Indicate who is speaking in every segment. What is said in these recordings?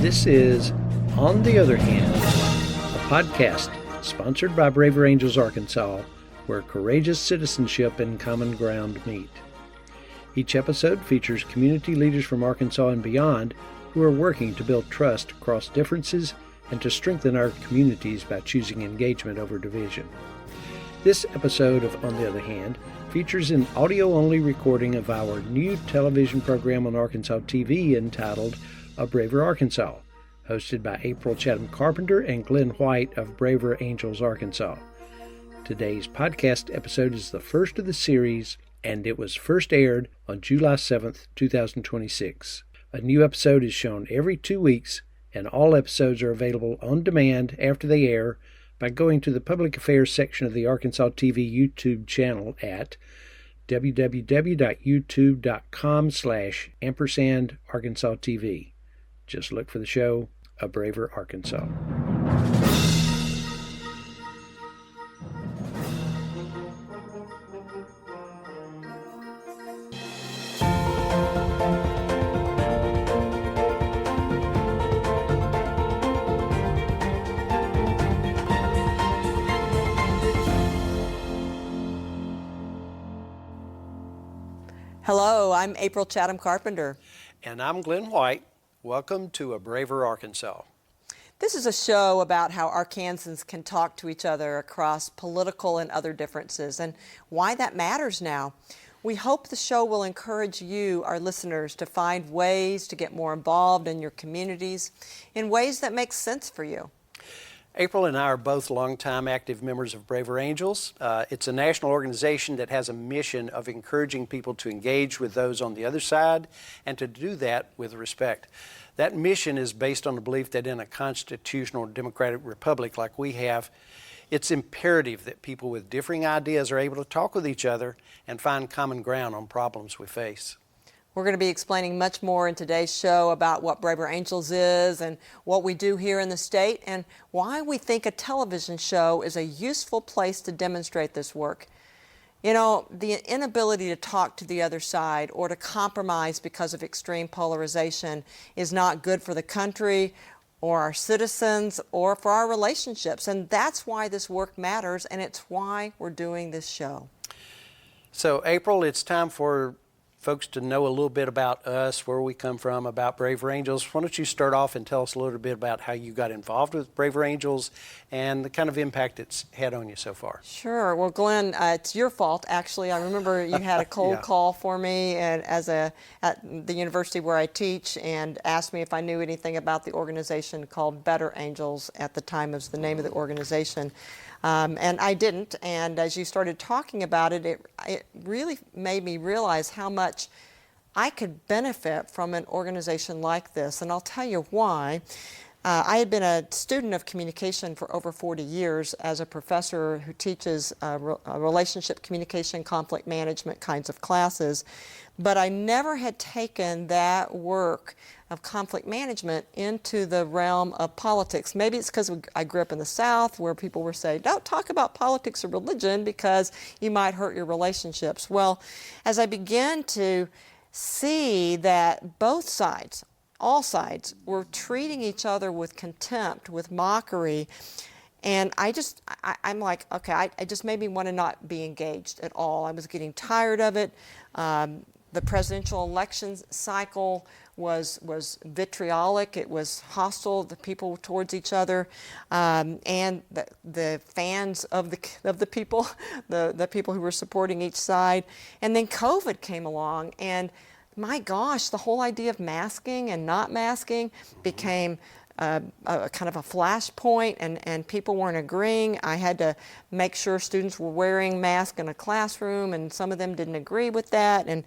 Speaker 1: This is On the Other Hand, a podcast sponsored by Braver Angels Arkansas, where courageous citizenship and common ground meet. Each episode features community leaders from Arkansas and beyond who are working to build trust across differences and to strengthen our communities by choosing engagement over division. This episode of On the Other Hand features an audio-only recording of our new television program on Arkansas TV entitled A Braver Arkansas, hosted by April Chatham-Carpente and Glen White of Braver Angels Arkansas. Today's podcast episode is the first of the series, and it was first aired on July 7th, 2026. A new episode is shown every 2 weeks, and all episodes are available on demand after they air by going to the Public Affairs section of the Arkansas TV YouTube channel at www.youtube.com/ampersand-Arkansas TV. Just look for the show, A Braver Arkansas.
Speaker 2: Hello, I'm April Chatham-Carpente.
Speaker 1: And I'm Glen White. Welcome to A Braver Arkansas.
Speaker 2: This is a show about how Arkansans can talk to each other across political and other differences and why that matters now. We hope the show will encourage you, our listeners, to find ways to get more involved in your communities in ways that make sense for you.
Speaker 1: April and I are both longtime active members of Braver Angels. It's a national organization that has a mission of encouraging people to engage with those on the other side and to do that with respect. That mission is based on the belief that in a constitutional democratic republic like we have, it's imperative that people with differing ideas are able to talk with each other and find common ground on problems we face.
Speaker 2: We're going to be explaining much more in today's show about what Braver Angels is and what we do here in the state and why we think a television show is a useful place to demonstrate this work. You know, the inability to talk to the other side or to compromise because of extreme polarization is not good for the country or our citizens or for our relationships. And that's why this work matters, and it's why we're doing this show.
Speaker 1: So, April, it's time for folks to know a little bit about us, where we come from, about Braver Angels. Why don't you start off and tell us a little bit about how you got involved with Braver Angels and the kind of impact it's had on you so far?
Speaker 2: Sure. Well, Glenn, it's your fault, actually. I remember you had a cold call for me and at the university where I teach and asked me if I knew anything about the organization called Better Angels. At the time, it was the name of the organization. And I didn't, and as you started talking about it, it really made me realize how much I could benefit from an organization like this, and I'll tell you why. I had been a student of communication for over 40 years as a professor who teaches relationship communication, conflict management kinds of classes, but I never had taken that work of conflict management into the realm of politics. Maybe it's because I grew up in the South where people were saying, don't talk about politics or religion because you might hurt your relationships. Well, as I began to see that both sides, all sides, were treating each other with contempt, with mockery, and I'm like, okay, it just made me want to not be engaged at all. I was getting tired of it. The presidential elections cycle was vitriolic. It was hostile, the people towards each other, and the fans of the people, the people who were supporting each side. And then COVID came along, and my gosh, the whole idea of masking and not masking became a kind of a flashpoint, and people weren't agreeing. I had to make sure students were wearing masks in a classroom, and some of them didn't agree with that. And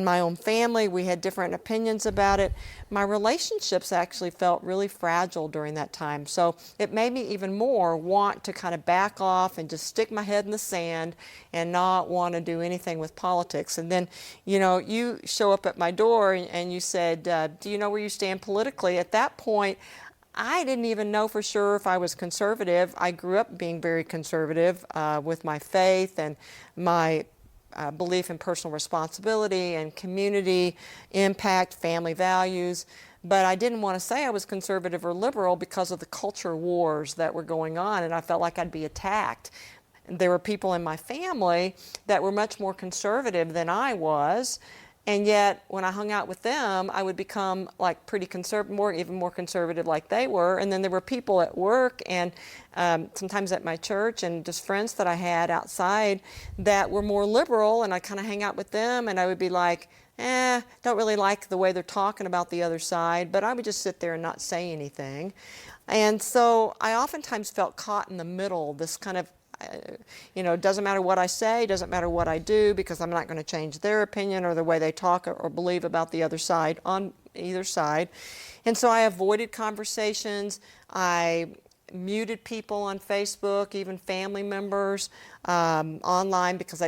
Speaker 2: my own family, we had different opinions about it. My relationships actually felt really fragile during that time. So it made me even more want to kind of back off and just stick my head in the sand and not want to do anything with politics. And then, you know, you show up at my door and you said, do you know where you stand politically? At that point, I didn't even know for sure if I was conservative. I grew up being very conservative with my faith and my belief in personal responsibility and community impact, family values. But I didn't want to say I was conservative or liberal because of the culture wars that were going on, and I felt like I'd be attacked. There were people in my family that were much more conservative than I was, and yet when I hung out with them, I would become like pretty conservative, even more conservative like they were. And then there were people at work and sometimes at my church and just friends that I had outside that were more liberal, and I kind of hang out with them, and I would be like, don't really like the way they're talking about the other side, but I would just sit there and not say anything. And so I oftentimes felt caught in the middle, this kind of, it doesn't matter what I say, doesn't matter what I do, because I'm not going to change their opinion or the way they talk or believe about the other side on either side. And so I avoided conversations. I muted people on Facebook, even family members online, because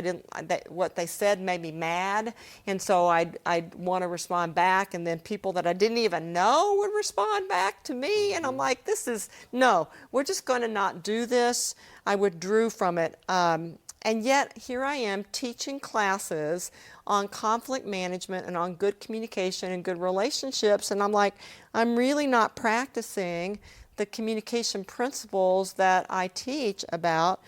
Speaker 2: what they said made me mad, and so I'd want to respond back, and then people that I didn't even know would respond back to me, and I'm like, no, we're just going to not do this. I withdrew from it. And yet here I am teaching classes on conflict management and on good communication and good relationships, and I'm like, I'm really not practicing the communication principles that I teach about.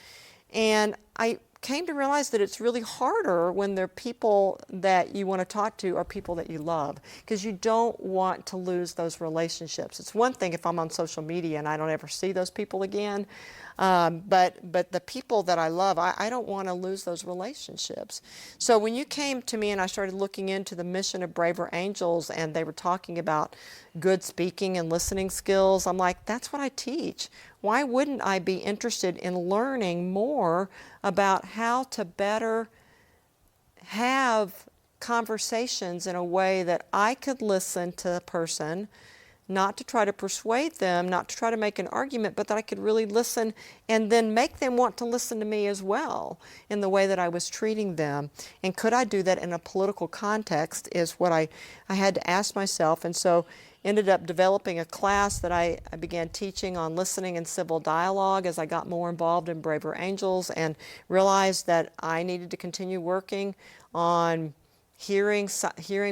Speaker 2: And I came to realize that it's really harder when they're people that you want to talk to or people that you love, because you don't want to lose those relationships. It's one thing if I'm on social media and I don't ever see those people again, but the people that I love, I don't want to lose those relationships. So when you came to me and I started looking into the mission of Braver Angels, and they were talking about good speaking and listening skills, I'm like, that's what I teach. Why wouldn't I be interested in learning more about how to better have conversations in a way that I could listen to the person, not to try to persuade them, not to try to make an argument, but that I could really listen and then make them want to listen to me as well in the way that I was treating them. And could I do that in a political context is what I had to ask myself. And so ended up developing a class that I began teaching on listening and civil dialogue as I got more involved in Braver Angels, and realized that I needed to continue working on hearing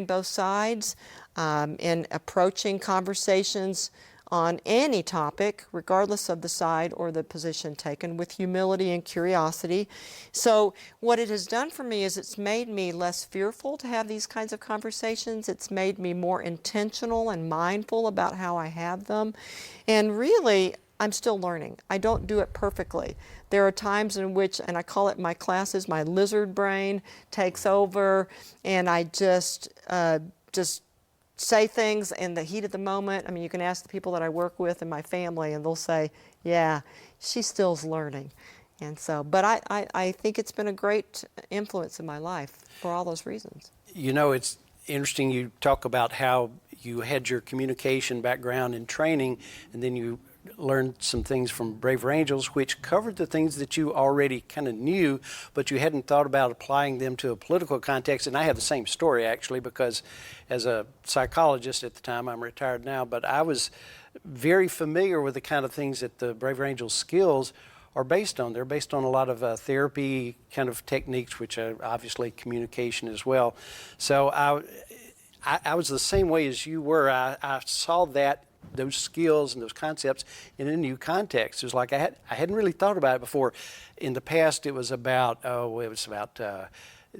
Speaker 2: both sides, in approaching conversations on any topic, regardless of the side or the position taken, with humility and curiosity. So what it has done for me is it's made me less fearful to have these kinds of conversations. It's made me more intentional and mindful about how I have them. And really, I'm still learning. I don't do it perfectly. There are times in which, and I call it my classes, my lizard brain takes over, and I just say things in the heat of the moment. I mean, you can ask the people that I work with in my family, and they'll say, yeah, she still's learning. And so, but I think it's been a great influence in my life for all those reasons.
Speaker 1: It's interesting you talk about how you had your communication background and training, and then you learned some things from Braver Angels, which covered the things that you already kind of knew, but you hadn't thought about applying them to a political context. And I have the same story, actually, because as a psychologist at the time, I'm retired now, but I was very familiar with the kind of things that the Braver Angels skills are based on. They're based on a lot of therapy kind of techniques, which are obviously communication as well. So I was the same way as you were. I saw those skills and those concepts in a new context. It was like I hadn't really thought about it before. In the past, it was about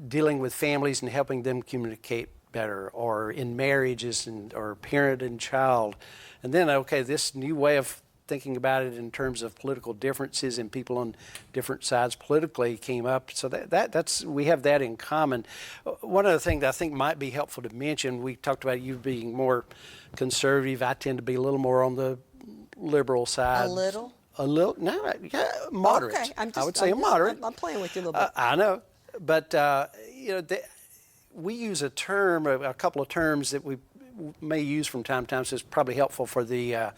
Speaker 1: dealing with families and helping them communicate better, or in marriages or parent and child. And then, this new way of thinking about it in terms of political differences and people on different sides politically came up. So that's we have that in common. One other thing that I think might be helpful to mention, we talked about you being more conservative. I tend to be a little more on the liberal side.
Speaker 2: A little?
Speaker 1: A little? No, yeah, moderate.
Speaker 2: Okay,
Speaker 1: I would say a moderate.
Speaker 2: I'm playing with you a little bit.
Speaker 1: I know, but we use a couple of terms that we may use from time to time, so it's probably helpful for the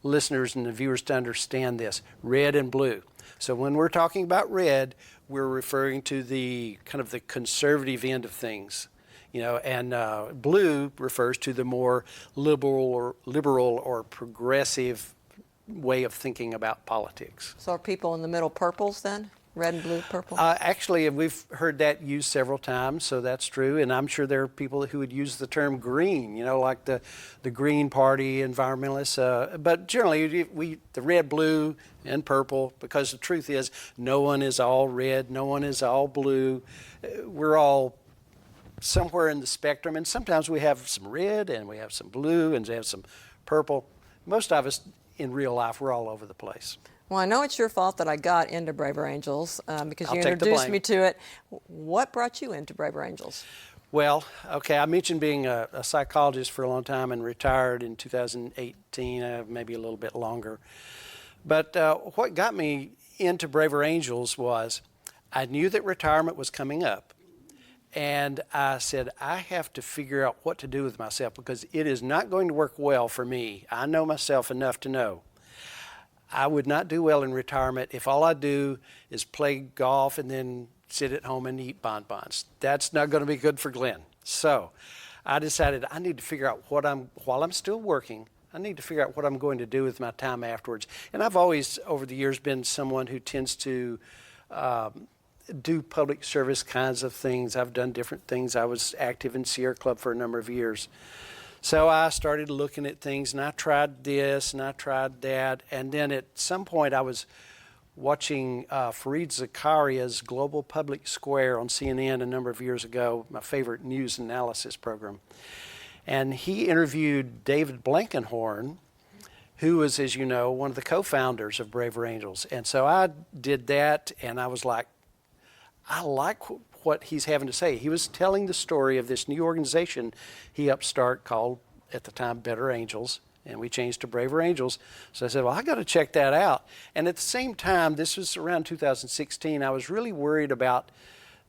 Speaker 1: listeners and the viewers to understand this. Red and blue. So when we're talking about red, we're referring to the kind of the conservative end of things, and blue refers to the more liberal or progressive way of thinking about politics.
Speaker 2: So are people in the middle purples then? Red and blue, purple?
Speaker 1: Actually, we've heard that used several times, so that's true. And I'm sure there are people who would use the term green, like the Green Party, environmentalists. But generally, the red, blue, and purple, because the truth is, no one is all red, no one is all blue. We're all somewhere in the spectrum, and sometimes we have some red, and we have some blue, and we have some purple. Most of us in real life, we're all over the place.
Speaker 2: Well, I know it's your fault that I got into Braver Angels because you
Speaker 1: I'll take the
Speaker 2: introduced
Speaker 1: blame.
Speaker 2: me to it. What brought you into Braver Angels?
Speaker 1: Well, okay, I mentioned being a psychologist for a long time and retired in 2018, maybe a little bit longer. But what got me into Braver Angels was I knew that retirement was coming up. And I said, I have to figure out what to do with myself because it is not going to work well for me. I know myself enough to know I would not do well in retirement if all I do is play golf and then sit at home and eat bonbons. That's not going to be good for Glen. So I decided I need to figure out while I'm still working, I need to figure out what I'm going to do with my time afterwards. And I've always, over the years, been someone who tends to do public service kinds of things. I've done different things. I was active in Sierra Club for a number of years. So I started looking at things, and I tried this, and I tried that. And then at some point, I was watching Fareed Zakaria's Global Public Square on CNN a number of years ago, my favorite news analysis program. And he interviewed David Blankenhorn, who was, as you know, one of the co-founders of Braver Angels. And so I did that, and I was like, I like what he's having to say. He was telling the story of this new organization he upstart called, at the time, Better Angels, and we changed to Braver Angels. So I said, well, I got to check that out. And at the same time, this was around 2016, I was really worried about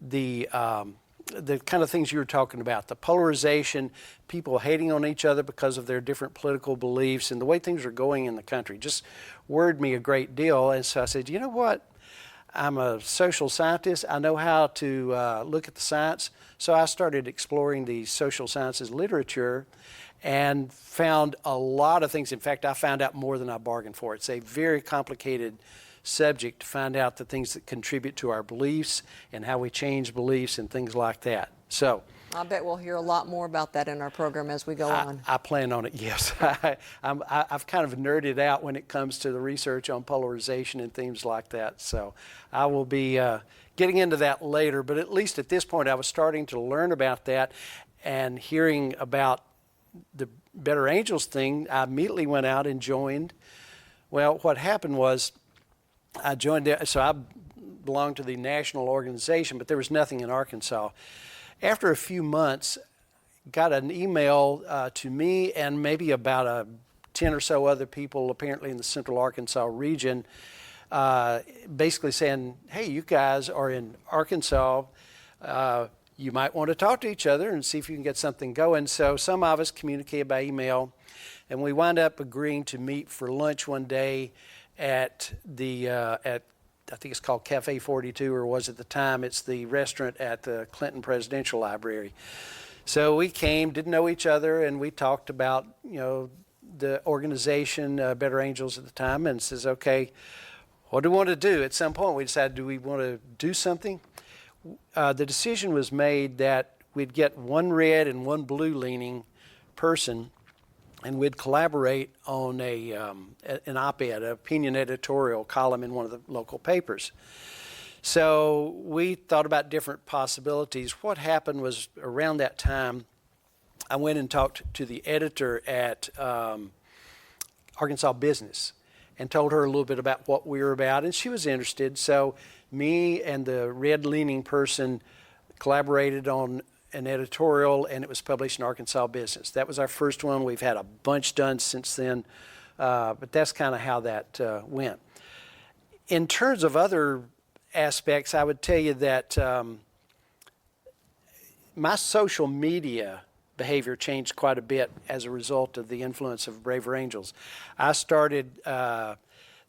Speaker 1: the kind of things you were talking about, the polarization, people hating on each other because of their different political beliefs, and the way things are going in the country just worried me a great deal. And so I said, you know what? I'm a social scientist. I know how to look at the science. So I started exploring the social sciences literature and found a lot of things. In fact, I found out more than I bargained for. It's a very complicated subject to find out the things that contribute to our beliefs and how we change beliefs and things like that. So
Speaker 2: I bet we'll hear a lot more about that in our program as we go on.
Speaker 1: I plan on it, yes. I've kind of nerded out when it comes to the research on polarization and things like that. So I will be getting into that later. But at least at this point, I was starting to learn about that and hearing about the Better Angels thing. I immediately went out and joined. Well, what happened was I joined there. So I belonged to the national organization, but there was nothing in Arkansas. After a few months, got an email to me and maybe about 10 or so other people, apparently in the central Arkansas region, basically saying, hey, you guys are in Arkansas. You might want to talk to each other and see if you can get something going. So some of us communicated by email, and we wound up agreeing to meet for lunch one day at I think it's called Cafe 42, or was at the time, it's the restaurant at the Clinton Presidential Library. So we came, didn't know each other, and we talked about, the organization, Better Angels at the time, and says, okay, what do we want to do? At some point we decided, do we want to do something? The decision was made that we'd get one red and one blue leaning person, and we'd collaborate on an op-ed, an opinion editorial column in one of the local papers. So we thought about different possibilities. What happened was around that time, I went and talked to the editor at Arkansas Business and told her a little bit about what we were about, and she was interested. So me and the red-leaning person collaborated on an editorial, and it was published in Arkansas Business. That was our first one. We've had a bunch done since then, but that's kind of how that went. In terms of other aspects, I would tell you that my social media behavior changed quite a bit as a result of the influence of Braver Angels. I started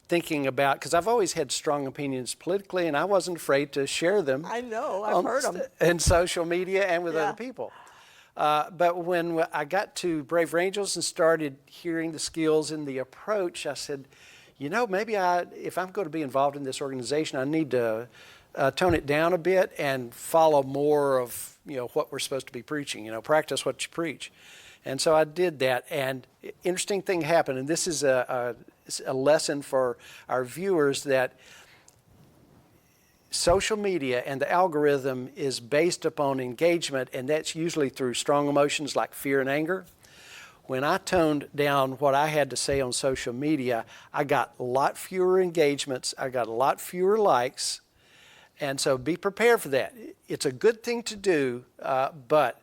Speaker 1: thinking about, because I've always had strong opinions politically, and I wasn't afraid to share them.
Speaker 2: I know, I've heard them.
Speaker 1: In social media and with other people. But when I got to Braver Angels and started hearing the skills and the approach, I said, maybe if I'm going to be involved in this organization, I need to tone it down a bit and follow more of, what we're supposed to be preaching, practice what you preach. And so I did that, and interesting thing happened, and this is a lesson for our viewers, that social media and the algorithm is based upon engagement, and that's usually through strong emotions like fear and anger. When I toned down what I had to say on social media, I got a lot fewer engagements, I got a lot fewer likes, and so be prepared for that. It's a good thing to do, but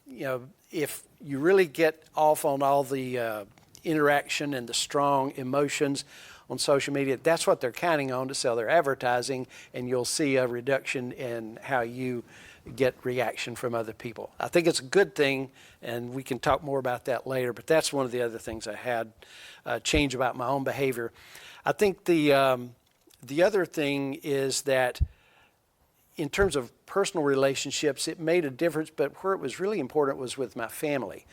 Speaker 1: if you really get off on all the interaction and the strong emotions on social media, that's what they're counting on to sell their advertising, and you'll see a reduction in how you get reaction from other people. I think it's a good thing, and we can talk more about that later, but that's one of the other things I had change about my own behavior. I think the other thing is that in terms of personal relationships, it made a difference, but where it was really important was with my family.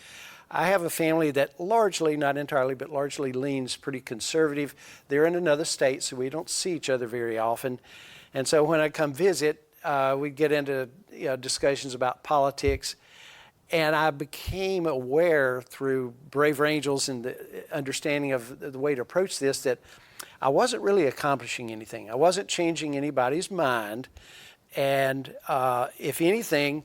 Speaker 1: I have a family that largely, not entirely, but largely leans pretty conservative. They're in another state, so we don't see each other very often. And so when I come visit, we get into discussions about politics. And I became aware through Braver Angels and the understanding of the way to approach this that I wasn't really accomplishing anything. I wasn't changing anybody's mind. And if anything,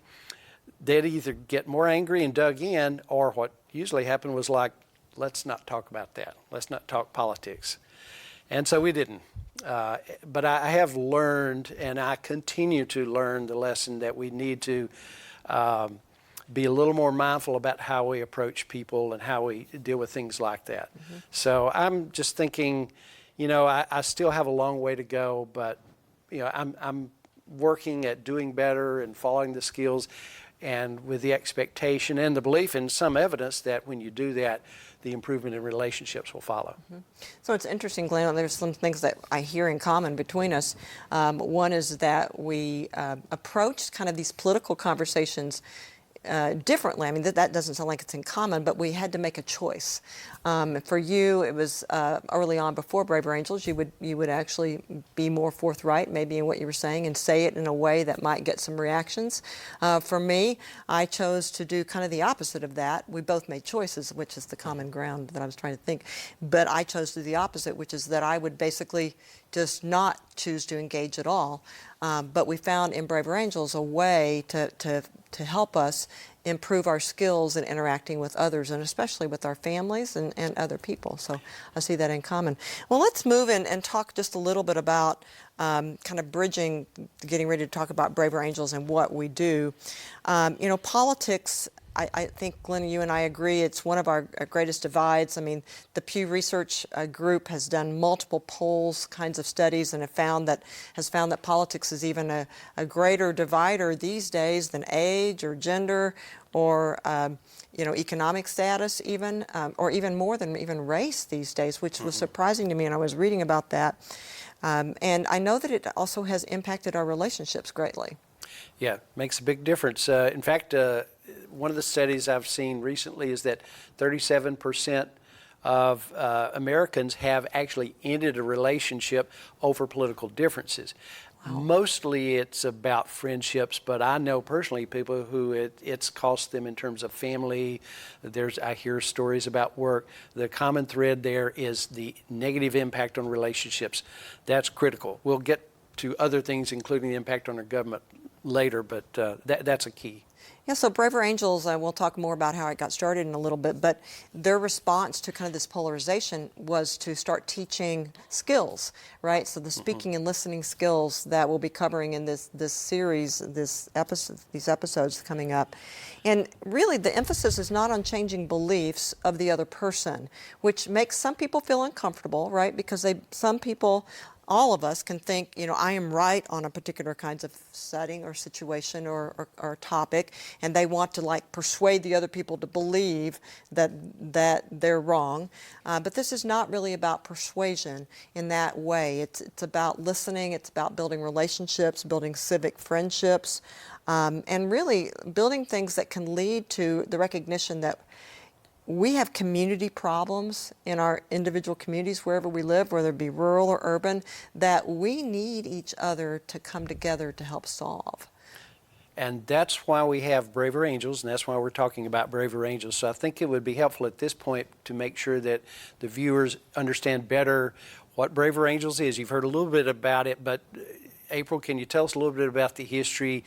Speaker 1: they'd either get more angry and dug in, or what usually happened was like, let's not talk about that. Let's not talk politics. And so we didn't. But I have learned, and I continue to learn the lesson that we need to be a little more mindful about how we approach people and how we deal with things like that. Mm-hmm. So I'm just thinking, I still have a long way to go, but I'm working at doing better and following the skills, and with the expectation and the belief and some evidence that when you do that, the improvement in relationships will follow. Mm-hmm.
Speaker 2: So it's interesting, Glenn, there's some things that I hear in common between us. One is that we approach kind of these political conversations differently. I mean, that doesn't sound like it's in common, but we had to make a choice. For you, it was early on before Braver Angels, you would actually be more forthright maybe in what you were saying and say it in a way that might get some reactions. For me, I chose to do kind of the opposite of that. We both made choices, which is the common ground that I was trying to think. But I chose to do the opposite, which is that I would basically just not choose to engage at all. But we found in Braver Angels a way to help us improve our skills in interacting with others, and especially with our families and other people. So I see that in common. Well, let's move in and talk just a little bit about kind of bridging, getting ready to talk about Braver Angels and what we do. Politics, I think, Glenn, you and I agree, it's one of our greatest divides. I mean, the Pew Research Group has done multiple polls, kinds of studies, and has found that politics is even a greater divider these days than age or gender or economic status even, or even more than even race these days, which was surprising to me, and I was reading about that. And I know that it also has impacted our relationships greatly.
Speaker 1: Yeah, makes a big difference. In fact, one of the studies I've seen recently is that 37% of Americans have actually ended a relationship over political differences. Wow. Mostly it's about friendships, but I know personally people who it's cost them in terms of family. I hear stories about work. The common thread there is the negative impact on relationships. That's critical. We'll get to other things, including the impact on our government later, but that's a key.
Speaker 2: Yeah, so Braver Angels, we'll talk more about how it got started in a little bit, but their response to kind of this polarization was to start teaching skills, right? So the speaking and listening skills that we'll be covering in this series, these episodes coming up. And really the emphasis is not on changing beliefs of the other person, which makes some people feel uncomfortable, right? Because some people, all of us can think, I am right on a particular kinds of setting or situation or topic, and they want to persuade the other people to believe that they're wrong. But this is not really about persuasion in that way. It's about listening. It's about building relationships, building civic friendships, and really building things that can lead to the recognition that we have community problems in our individual communities wherever we live, whether it be rural or urban, that we need each other to come together to help solve.
Speaker 1: And that's why we have Braver Angels, and that's why we're talking about Braver Angels. So I think it would be helpful at this point to make sure that the viewers understand better what Braver Angels is. You've heard a little bit about it, but April, can you tell us a little bit about the history,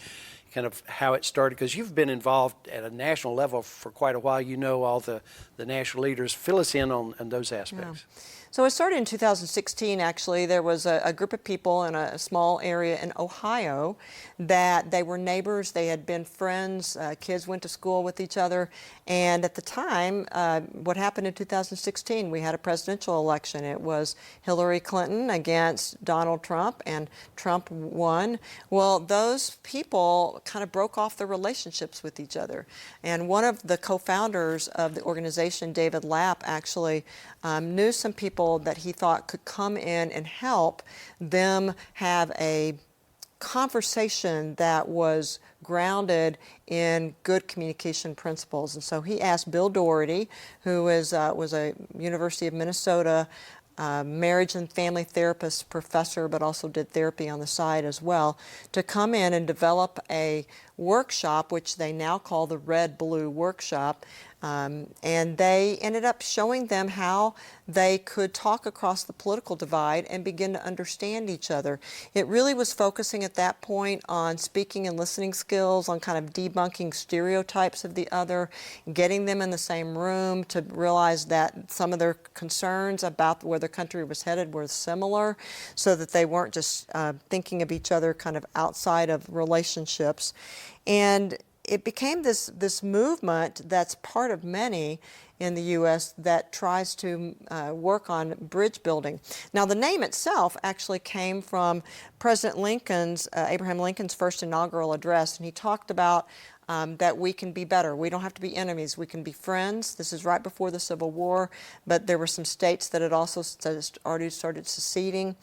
Speaker 1: kind of how it started? Because you've been involved at a national level for quite a while. You know all the national leaders. Fill us in on those aspects.
Speaker 2: Yeah. So it started in 2016, actually. There was a group of people in a small area in Ohio that they were neighbors. They had been friends. Kids went to school with each other. And at the time, what happened in 2016, we had a presidential election. It was Hillary Clinton against Donald Trump, and Trump won. Well, those people kind of broke off their relationships with each other. And one of the co-founders of the organization, David Lapp, actually knew some people that he thought could come in and help them have a conversation that was grounded in good communication principles. And so he asked Bill Doherty, who was a University of Minnesota marriage and family therapist professor, but also did therapy on the side as well, to come in and develop a workshop, which they now call the Red Blue Workshop. And they ended up showing them how they could talk across the political divide and begin to understand each other. It really was focusing at that point on speaking and listening skills, on kind of debunking stereotypes of the other, getting them in the same room to realize that some of their concerns about where the country was headed were similar, so that they weren't just thinking of each other kind of outside of relationships. And it became this movement that's part of many in the U.S. that tries to work on bridge building. Now, the name itself actually came from President Abraham Lincoln's first inaugural address, and he talked about that we can be better. We don't have to be enemies. We can be friends. This is right before the Civil War, but there were some states that had also already started seceding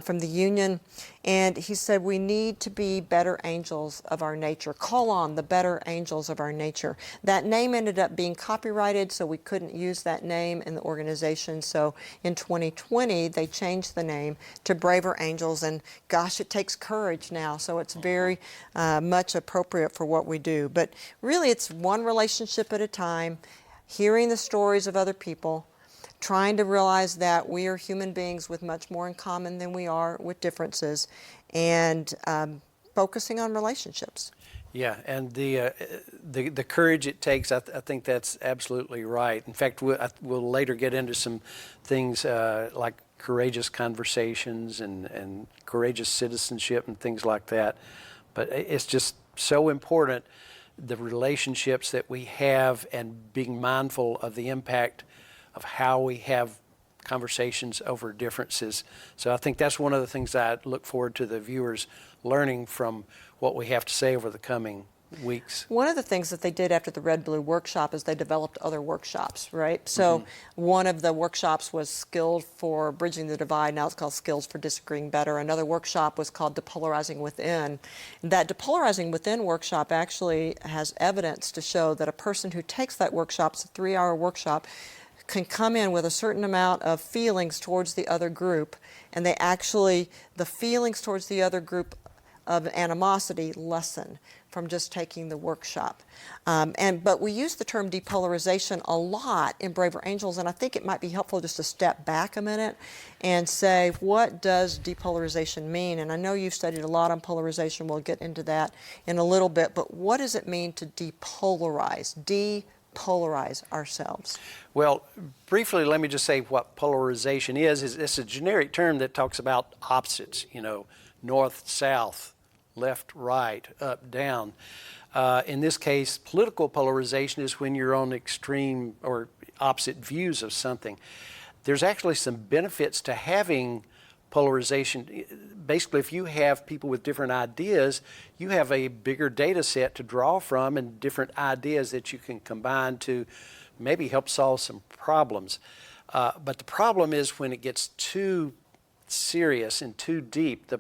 Speaker 2: from the Union. And he said we need to be better angels of our nature. Call on the better angels of our nature. That name ended up being copyrighted, so we couldn't use that name in the organization. So in 2020, they changed the name to Braver Angels. And gosh, it takes courage now. So it's very much appropriate for what we do. But really, it's one relationship at a time, hearing the stories of other people, trying to realize that we are human beings with much more in common than we are with differences, and focusing on relationships.
Speaker 1: Yeah, and the courage it takes, I think that's absolutely right. In fact, we'll later get into some things like courageous conversations and courageous citizenship and things like that. But it's just so important, the relationships that we have, and being mindful of the impact of how we have conversations over differences. So I think that's one of the things I look forward to the viewers learning from what we have to say over the coming weeks.
Speaker 2: One of the things that they did after the Red Blue Workshop is they developed other workshops, right? So one of the workshops was Skills for Bridging the Divide. Now it's called Skills for Disagreeing Better. Another workshop was called Depolarizing Within. That Depolarizing Within workshop actually has evidence to show that a person who takes that workshop, it's a 3-hour workshop, can come in with a certain amount of feelings towards the other group, and the feelings towards the other group of animosity lessen from just taking the workshop. But we use the term depolarization a lot in Braver Angels, and I think it might be helpful just to step back a minute and say, what does depolarization mean? And I know you've studied a lot on polarization. We'll get into that in a little bit, but what does it mean to depolarize ourselves?
Speaker 1: Well, briefly, let me just say what polarization is. It's a generic term that talks about opposites, north, south, left, right, up, down. In this case, political polarization is when you're on extreme or opposite views of something. There's actually some benefits to having polarization. Basically, if you have people with different ideas, you have a bigger data set to draw from and different ideas that you can combine to maybe help solve some problems. But the problem is when it gets too serious and too deep,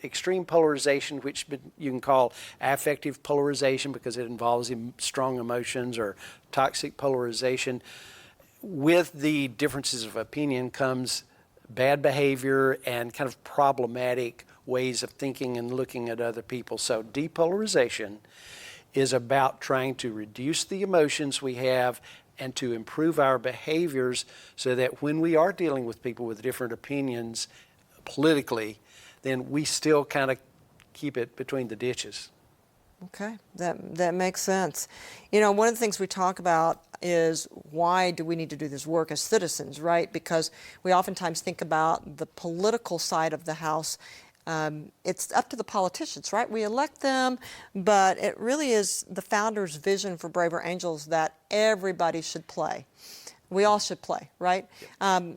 Speaker 1: extreme polarization, which you can call affective polarization because it involves strong emotions, or toxic polarization. With the differences of opinion comes bad behavior and kind of problematic ways of thinking and looking at other people. So depolarization is about trying to reduce the emotions we have and to improve our behaviors so that when we are dealing with people with different opinions politically, then we still kind of keep it between the ditches.
Speaker 2: Okay, that makes sense. You know, one of the things we talk about is why do we need to do this work as citizens, right? Because we oftentimes think about the political side of the house. It's up to the politicians, right? We elect them, but it really is the founder's vision for Braver Angels that everybody should play. We all should play, right?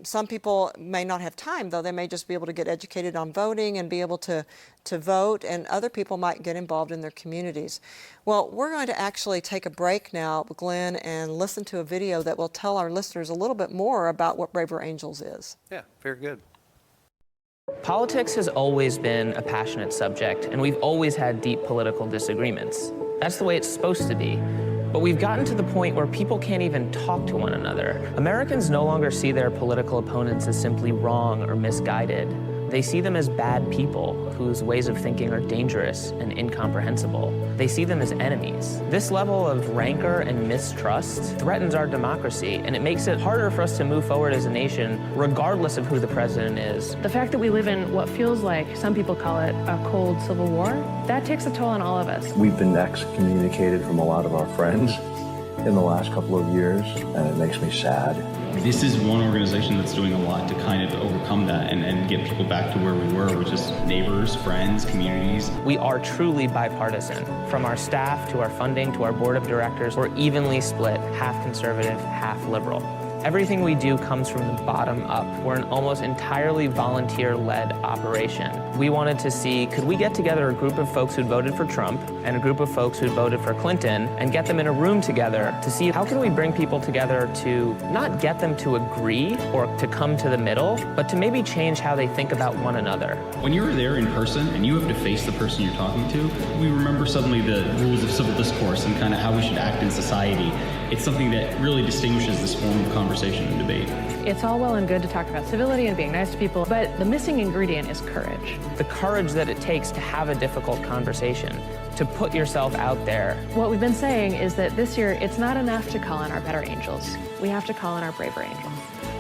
Speaker 2: Some people may not have time, though. They may just be able to get educated on voting and be able to vote, and other people might get involved in their communities. Well, we're going to actually take a break now, Glenn, and listen to a video that will tell our listeners a little bit more about what Braver Angels is.
Speaker 1: Yeah, very good.
Speaker 3: Politics has always been a passionate subject, and we've always had deep political disagreements. That's the way it's supposed to be. But we've gotten to the point where people can't even talk to one another. Americans no longer see their political opponents as simply wrong or misguided. They see them as bad people whose ways of thinking are dangerous and incomprehensible. They see them as enemies. This level of rancor and mistrust threatens our democracy, and it makes it harder for us to move forward as a nation, regardless of who the president is.
Speaker 4: The fact that we live in what feels like, some people call it, a cold civil war, that takes a toll on all of us.
Speaker 5: We've been excommunicated from a lot of our friends in the last couple of years, and it makes me sad.
Speaker 6: This is one organization that's doing a lot to kind of overcome that and get people back to where we were, which is neighbors, friends, communities.
Speaker 3: We are truly bipartisan. From our staff to our funding to our board of directors, we're evenly split, half conservative, half liberal. Everything we do comes from the bottom up. We're an almost entirely volunteer-led operation. We wanted to see, could we get together a group of folks who'd voted for Trump and a group of folks who'd voted for Clinton and get them in a room together to see how can we bring people together to not get them to agree or to come to the middle, but to maybe change how they think about one another.
Speaker 6: When you're there in person and you have to face the person you're talking to, we remember suddenly the rules of civil discourse and kind of how we should act in society. It's something that really distinguishes this form of conversation and debate.
Speaker 4: It's all well and good to talk about civility and being nice to people, but the missing ingredient is courage.
Speaker 3: The courage that it takes to have a difficult conversation, to put yourself out there.
Speaker 4: What we've been saying is that this year, it's not enough to call in our better angels. We have to call in our braver angels.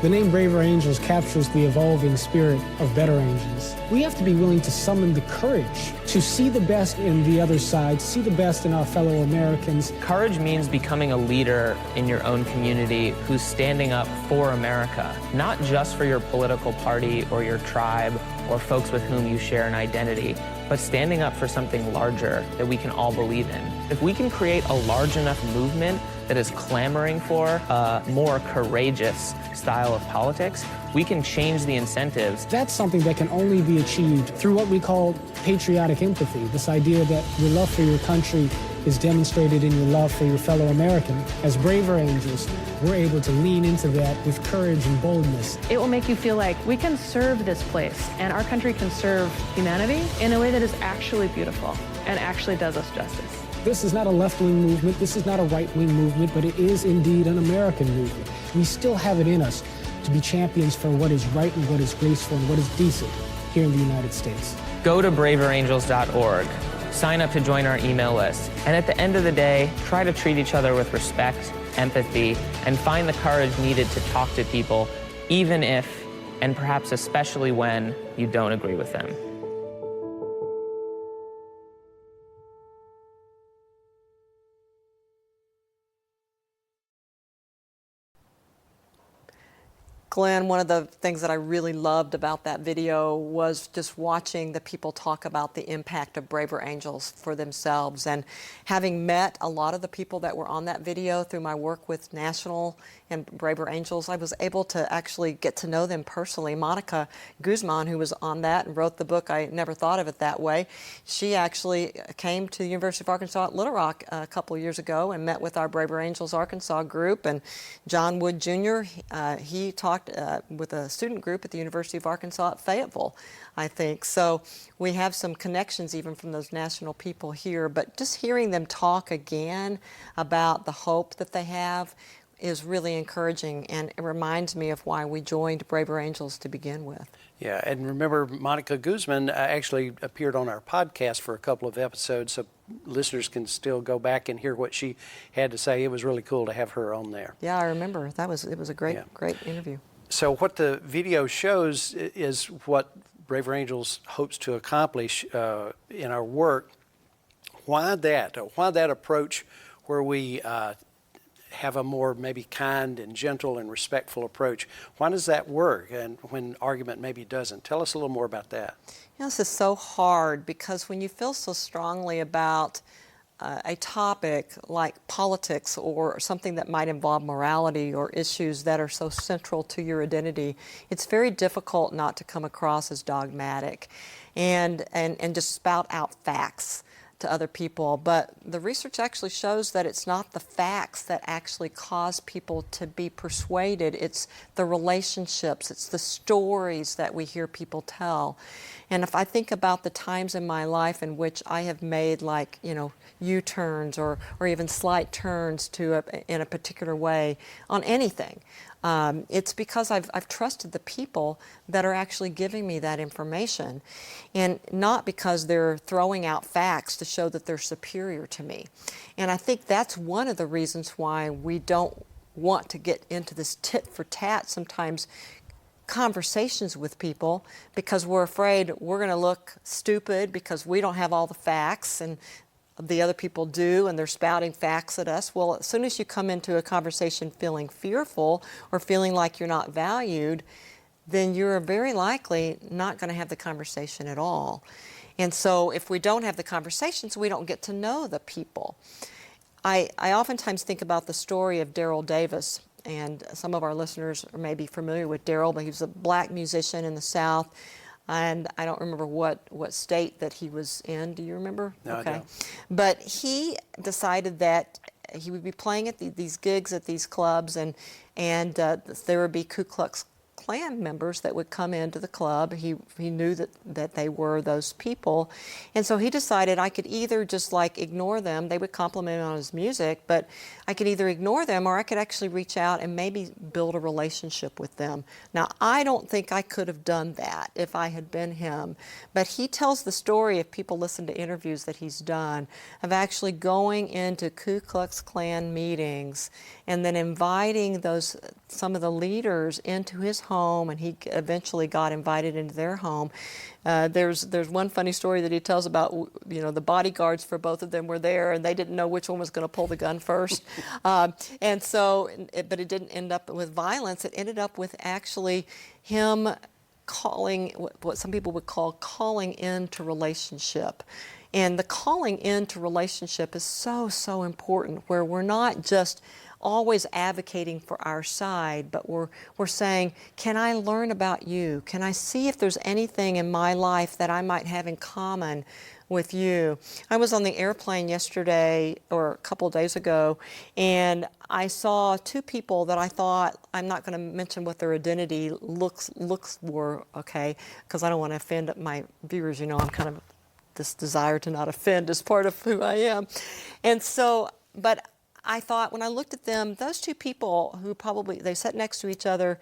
Speaker 7: The name Braver Angels captures the evolving spirit of better angels. We have to be willing to summon the courage to see the best in the other side, see the best in our fellow Americans.
Speaker 3: Courage means becoming a leader in your own community who's standing up for America, not just for your political party or your tribe or folks with whom you share an identity, but standing up for something larger that we can all believe in. If we can create a large enough movement that is clamoring for a more courageous style of politics, we can change the incentives.
Speaker 7: That's something that can only be achieved through what we call patriotic empathy, this idea that your love for your country is demonstrated in your love for your fellow American. As Braver Angels, we're able to lean into that with courage and boldness.
Speaker 4: It will make you feel like we can serve this place and our country can serve humanity in a way that is actually beautiful and actually does us justice.
Speaker 7: This is not a left-wing movement, this is not a right-wing movement, but it is indeed an American movement. We still have it in us to be champions for what is right and what is graceful and what is decent here in the United States.
Speaker 3: Go to braverangels.org, sign up to join our email list, and at the end of the day, try to treat each other with respect, empathy, and find the courage needed to talk to people, even if, and perhaps especially when, you don't agree with them.
Speaker 2: Glenn, one of the things that I really loved about that video was just watching the people talk about the impact of Braver Angels for themselves. And having met a lot of the people that were on that video through my work with National and Braver Angels, I was able to actually get to know them personally. Monica Guzman, who was on that and wrote the book, I Never Thought of It That Way, she actually came to the University of Arkansas at Little Rock a couple years ago and met with our Braver Angels Arkansas group. And John Wood Jr., he talked taught with a student group at the University of Arkansas at Fayetteville, I think. So we have some connections even from those national people here. But just hearing them talk again about the hope that they have is really encouraging, and it reminds me of why we joined Braver Angels to begin with.
Speaker 1: Yeah, and remember, Monica Guzman actually appeared on our podcast for a couple of episodes, so listeners can still go back and hear what she had to say. It was really cool to have her on there.
Speaker 2: Yeah, I remember. It was a great interview.
Speaker 1: So what the video shows is what Braver Angels hopes to accomplish in our work. Why that? Why that approach where we have a more maybe kind and gentle and respectful approach? Why does that work, and when argument maybe doesn't? Tell us a little more about that.
Speaker 2: This is so hard, because when you feel so strongly about a topic like politics or something that might involve morality or issues that are so central to your identity, it's very difficult not to come across as dogmatic and just spout out facts to other people. But the research actually shows that it's not the facts that actually cause people to be persuaded. It's the relationships, it's the stories that we hear people tell. And if I think about the times in my life in which I have made, like, U-turns or even slight turns in a particular way on anything, it's because I've trusted the people that are actually giving me that information, and not because they're throwing out facts to show that they're superior to me. And I think that's one of the reasons why we don't want to get into this tit for tat sometimes conversations with people, because we're afraid we're going to look stupid because we don't have all the facts and the other people do, and they're spouting facts at us. Well, as soon as you come into a conversation feeling fearful or feeling like you're not valued, then you're very likely not going to have the conversation at all. And so if we don't have the conversations, we don't get to know the people. I oftentimes think about the story of Daryl Davis, and some of our listeners may be familiar with Daryl, but he was a black musician in the South. And I don't remember what state that he was in. Do you remember?
Speaker 1: No,
Speaker 2: okay.
Speaker 1: I don't.
Speaker 2: But he decided that he would be playing at these gigs at these clubs, and there would be Ku Klux Klan members that would come into the club. He knew that they were those people. And so he decided I could either just like ignore them. They would compliment on his music, but I could either ignore them or I could actually reach out and maybe build a relationship with them. Now, I don't think I could have done that if I had been him, but he tells the story, if people listen to interviews that he's done, of actually going into Ku Klux Klan meetings and then inviting some of the leaders into his home, and he eventually got invited into their home. There's one funny story that he tells about, the bodyguards for both of them were there, and they didn't know which one was going to pull the gun first. But it didn't end up with violence. It ended up with actually him calling, what some people would call calling into relationship. And the calling into relationship is so, so important, where we're not just always advocating for our side, but we're saying, can I learn about you? Can I see if there's anything in my life that I might have in common with you? I was on the airplane yesterday, or a couple of days ago, and I saw two people that I thought, I'm not going to mention what their identity looks were, okay, because I don't want to offend my viewers. I'm kind of, this desire to not offend is part of who I am. And so, but I thought, when I looked at them, those two people who they sat next to each other,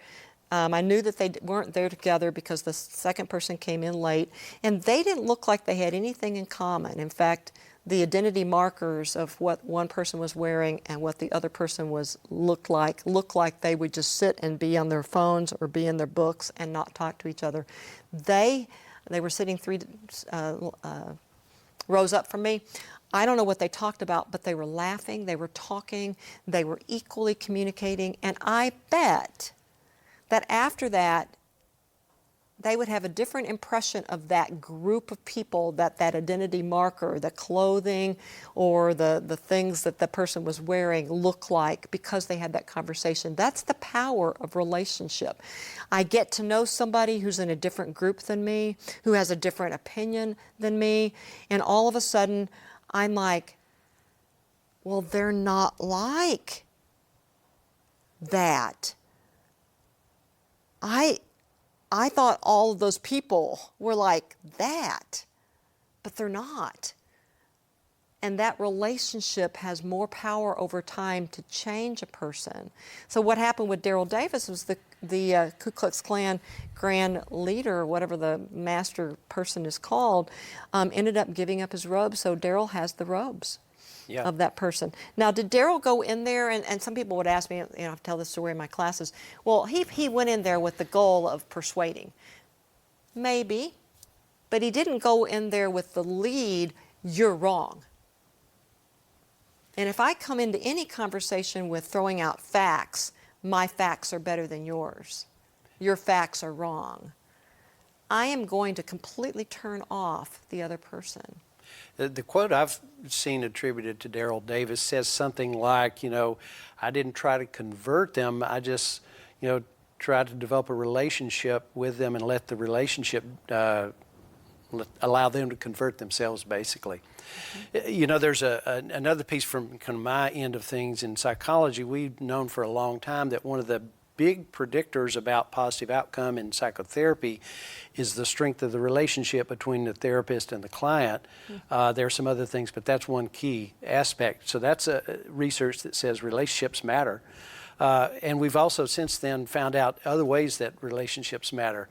Speaker 2: I knew that they weren't there together because the second person came in late, and they didn't look like they had anything in common. In fact, the identity markers of what one person was wearing and what the other person looked like they would just sit and be on their phones or be in their books and not talk to each other. They were sitting three rows up from me. I don't know what they talked about, but they were laughing, they were talking, they were equally communicating, and I bet that after that, they would have a different impression of that group of people, that identity marker, the clothing or the things that the person was wearing look like, because they had that conversation. That's the power of relationship. I get to know somebody who's in a different group than me, who has a different opinion than me, and all of a sudden, I'm like, well, they're not like that. I thought all of those people were like that, but they're not. And that relationship has more power over time to change a person. So what happened with Daryl Davis was the Ku Klux Klan grand leader, or whatever the master person is called, ended up giving up his robes, so Daryl has the robes. Yeah. Of that person. Now, did Daryl go in there, and some people would ask me, I tell this story in my classes, well, he went in there with the goal of persuading. Maybe, but he didn't go in there with the lead, you're wrong. And if I come into any conversation with throwing out facts, my facts are better than yours, your facts are wrong, I am going to completely turn off the other person.
Speaker 1: The quote I've seen attributed to Daryl Davis says something like, I didn't try to convert them, I just, tried to develop a relationship with them and let the relationship allow them to convert themselves, basically. Mm-hmm. There's another piece from kind of my end of things in psychology. We've known for a long time that one of the big predictors about positive outcome in psychotherapy is the strength of the relationship between the therapist and the client. There are some other things, but that's one key aspect. So that's a research that says relationships matter. And we've also since then found out other ways that relationships matter.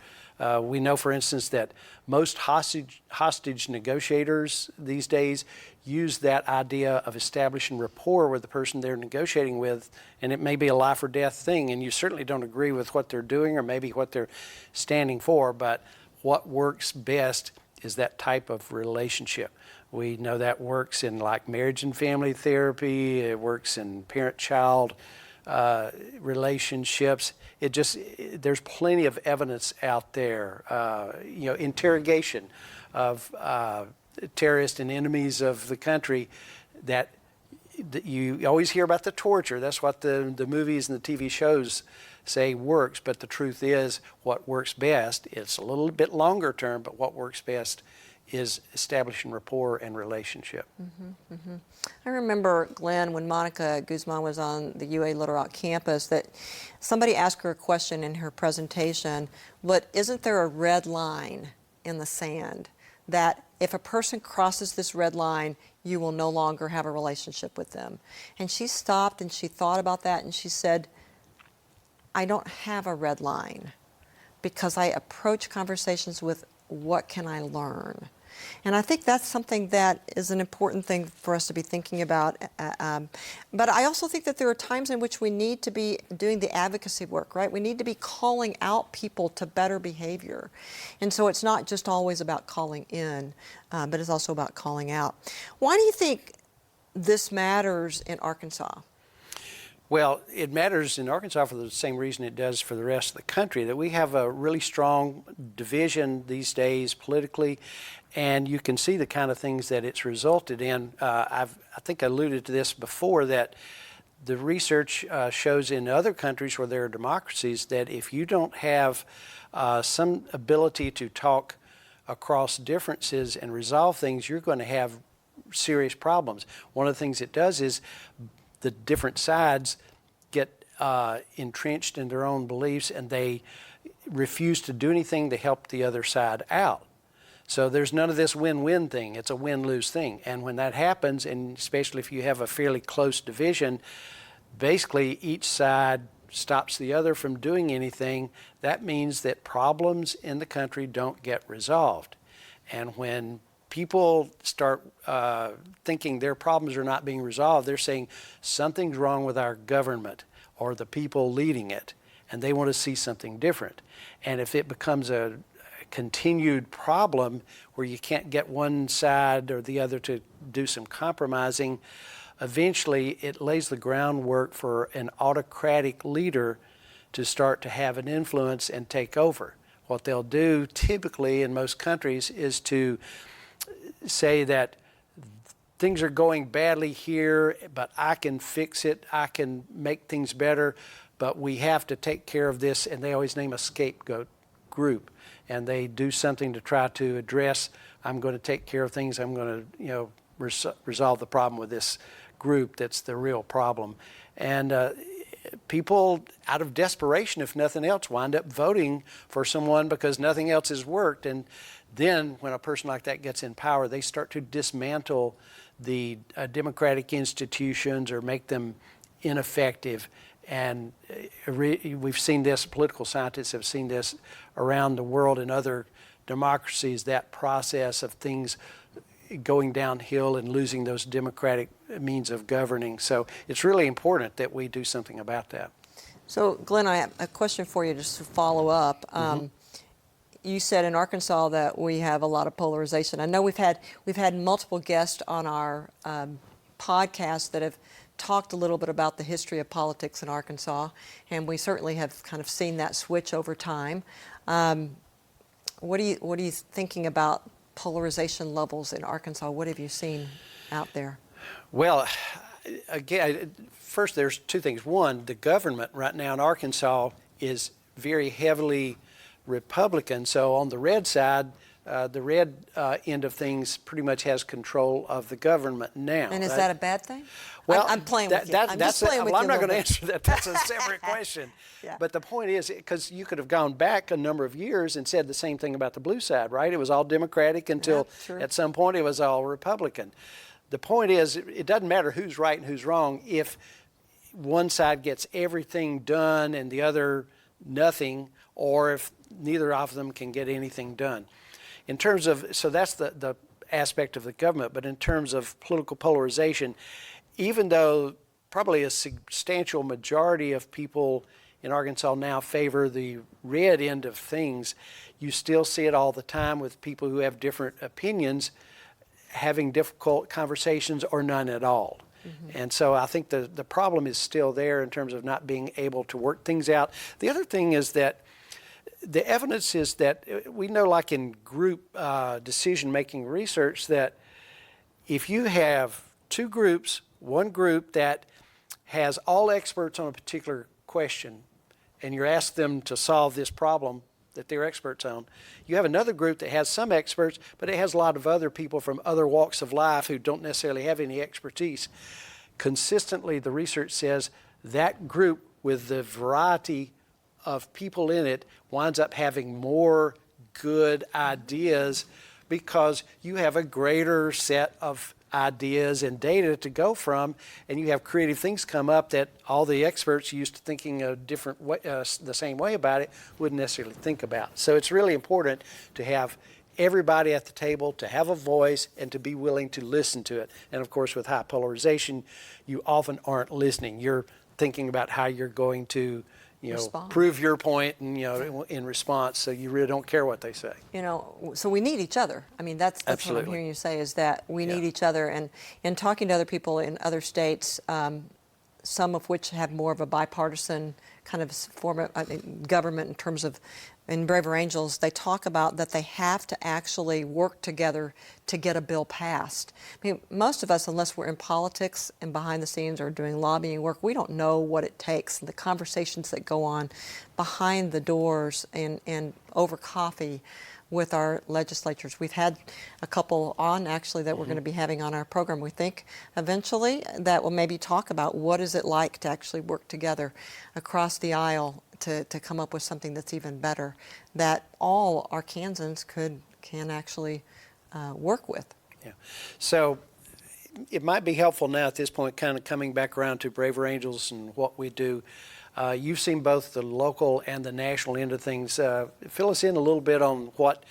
Speaker 1: We know, for instance, that most hostage negotiators these days use that idea of establishing rapport with the person they're negotiating with, and it may be a life or death thing, and you certainly don't agree with what they're doing or maybe what they're standing for, but what works best is that type of relationship. We know that works in like marriage and family therapy, it works in parent-child relationships. There's plenty of evidence out there. Interrogation of terrorists and enemies of the country that you always hear about the torture. That's what the movies and the TV shows say works, but the truth is what works best, it's a little bit longer term, but what works best is establishing rapport and relationship. Mm-hmm, mm-hmm.
Speaker 2: I remember, Glen, when Monica Guzman was on the UA Little Rock campus, that somebody asked her a question in her presentation, but isn't there a red line in the sand that if a person crosses this red line, you will no longer have a relationship with them? And she stopped and she thought about that and she said, I don't have a red line because I approach conversations with what can I learn? And I think that's something that is an important thing for us to be thinking about. But I also think that there are times in which we need to be doing the advocacy work, right? We need to be calling out people to better behavior. And so it's not just always about calling in, but it's also about calling out. Why do you think this matters in Arkansas?
Speaker 1: Well, it matters in Arkansas for the same reason it does for the rest of the country, that we have a really strong division these days politically, and you can see the kind of things that it's resulted in. I think I alluded to this before, that the research shows in other countries where there are democracies that if you don't have some ability to talk across differences and resolve things, you're going to have serious problems. One of the things it does is the different sides get entrenched in their own beliefs and they refuse to do anything to help the other side out. So there's none of this win-win thing. It's a win-lose thing. And when that happens, and especially if you have a fairly close division, basically each side stops the other from doing anything. That means that problems in the country don't get resolved. And when people start thinking their problems are not being resolved, they're saying something's wrong with our government or the people leading it, and they want to see something different. And if it becomes a continued problem where you can't get one side or the other to do some compromising, eventually it lays the groundwork for an autocratic leader to start to have an influence and take over. What they'll do typically in most countries is to say that things are going badly here, but I can fix it, I can make things better, but we have to take care of this, and they always name a scapegoat group, and they do something to try to address, I'm going to take care of things, I'm going to resolve the problem with this group that's the real problem. And people, out of desperation, if nothing else, wind up voting for someone because nothing else has worked. And then when a person like that gets in power, they start to dismantle the democratic institutions or make them ineffective. And we've seen this, political scientists have seen this around the world in other democracies, that process of things going downhill and losing those democratic means of governing. So it's really important that we do something about that.
Speaker 2: So Glenn, I have a question for you just to follow up. You said in Arkansas that we have a lot of polarization. I know we've had multiple guests on our podcast that have talked a little bit about the history of politics in Arkansas, and we certainly have kind of seen that switch over time. What are you thinking about polarization levels in Arkansas? What have you seen out there?
Speaker 1: Well, again, first there's two things. One, the government right now in Arkansas is very heavily Republican. So on the red side, the red end of things pretty much has control of the government now.
Speaker 2: And is that a bad thing?
Speaker 1: Well,
Speaker 2: I'm playing with you. I'm just playing with you.
Speaker 1: I'm not going to answer that. That's a separate question.
Speaker 2: Yeah.
Speaker 1: But the point is, because you could have gone back a number of years and said the same thing about the blue side, right? It was all Democratic until at some point it was all Republican. The point is, it doesn't matter who's right and who's wrong if one side gets everything done and the other nothing, or if neither of them can get anything done. In terms of, so that's the aspect of the government, but in terms of political polarization, even though probably a substantial majority of people in Arkansas now favor the red end of things, you still see it all the time with people who have different opinions having difficult conversations or none at all. And so I think the problem is still there in terms of not being able to work things out. The other thing is that the evidence is that we know, like in group decision-making research, that if you have two groups, one group that has all experts on a particular question, and you're asked them to solve this problem that they're experts on, you have another group that has some experts, but it has a lot of other people from other walks of life who don't necessarily have any expertise. Consistently, the research says that group with the variety of people in it winds up having more good ideas because you have a greater set of ideas and data to go from, and you have creative things come up that all the experts used to thinking a different way, the same way about it, wouldn't necessarily think about. So it's really important to have everybody at the table, to have a voice, and to be willing to listen to it. And of course, with high polarization, you often aren't listening. You're thinking about how you're going to prove your point and, in response, so you really don't care what they say.
Speaker 2: So we need each other. I mean, that's what I'm hearing you say, is that we need each other. And in talking to other people in other states, some of which have more of a bipartisan kind of form of government in terms of, in Braver Angels, they talk about that they have to actually work together to get a bill passed. I mean, most of us, unless we're in politics and behind the scenes or doing lobbying work, we don't know what it takes, the conversations that go on behind the doors and over coffee with our legislatures. We've had a couple on, actually, that we're going to be having on our program, we think, eventually, that will maybe talk about what is it like to actually work together across the aisle to come up with something that's even better, that all Arkansans can actually work with.
Speaker 1: Yeah. So it might be helpful now at this point, kind of coming back around to Braver Angels and what we do. You've seen both the local and the national end of things. Fill us in a little bit on what